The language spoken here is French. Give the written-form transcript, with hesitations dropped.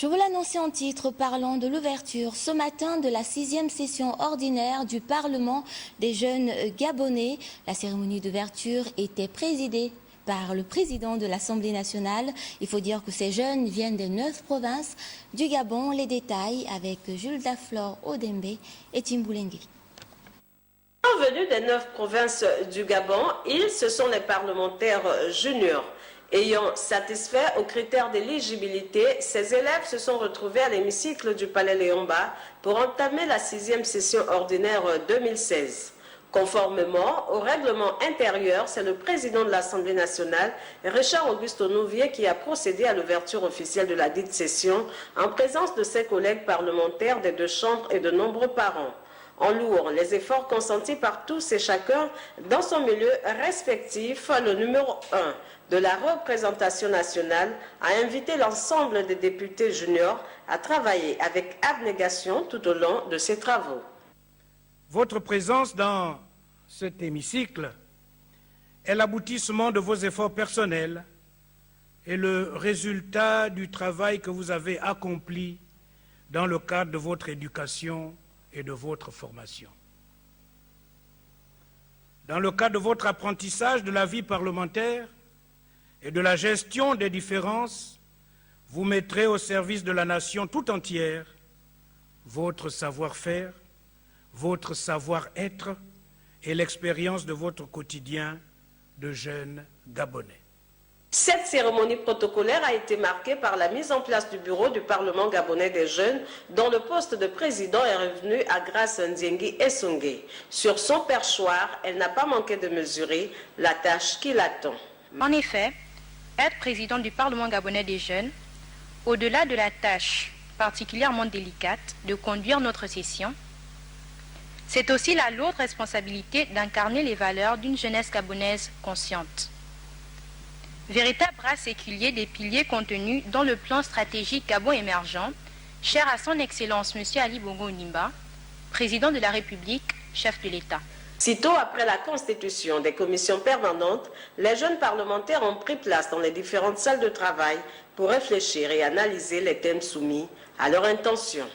Je vous l'annonçais en titre, parlant de l'ouverture ce matin de la 6e session ordinaire du Parlement des jeunes gabonais. La cérémonie d'ouverture était présidée par le président de l'Assemblée nationale. Il faut dire que ces jeunes viennent des 9 provinces du Gabon. Les détails avec Jules Daflor Odembe et Timboulengi. Venus des 9 provinces du Gabon, ce sont les parlementaires juniors. Ayant satisfait aux critères d'éligibilité, ces élèves se sont retrouvés à l'hémicycle du Palais Léon-Mba pour entamer la 6e session ordinaire 2016. Conformément au règlement intérieur, c'est le président de l'Assemblée nationale, Richard Auguste Onouvier, qui a procédé à l'ouverture officielle de la dite session en présence de ses collègues parlementaires des 2 chambres et de nombreux parents. En louant les efforts consentis par tous et chacun dans son milieu respectif, le numéro 1 de la représentation nationale a invité l'ensemble des députés juniors à travailler avec abnégation tout au long de ces travaux. Votre présence dans cet hémicycle est l'aboutissement de vos efforts personnels et le résultat du travail que vous avez accompli dans le cadre de votre éducation et de votre formation. Dans le cadre de votre apprentissage de la vie parlementaire et de la gestion des différences, vous mettrez au service de la nation tout entière votre savoir-faire, votre savoir-être et l'expérience de votre quotidien de jeunes Gabonais. Cette cérémonie protocolaire a été marquée par la mise en place du bureau du Parlement gabonais des jeunes, dont le poste de président est revenu à Grace Ndiengi Essongé. Sur son perchoir, elle n'a pas manqué de mesurer la tâche qui l'attend. En effet, être président du Parlement gabonais des jeunes, au-delà de la tâche particulièrement délicate de conduire notre session, c'est aussi la lourde responsabilité d'incarner les valeurs d'une jeunesse gabonaise consciente. Véritable bras séculier des piliers contenus dans le plan stratégique Gabon émergent, cher à son Excellence M. Ali Bongo Ondimba, président de la République, chef de l'État. Sitôt après la constitution des commissions permanentes, les jeunes parlementaires ont pris place dans les différentes salles de travail pour réfléchir et analyser les thèmes soumis à leur intention.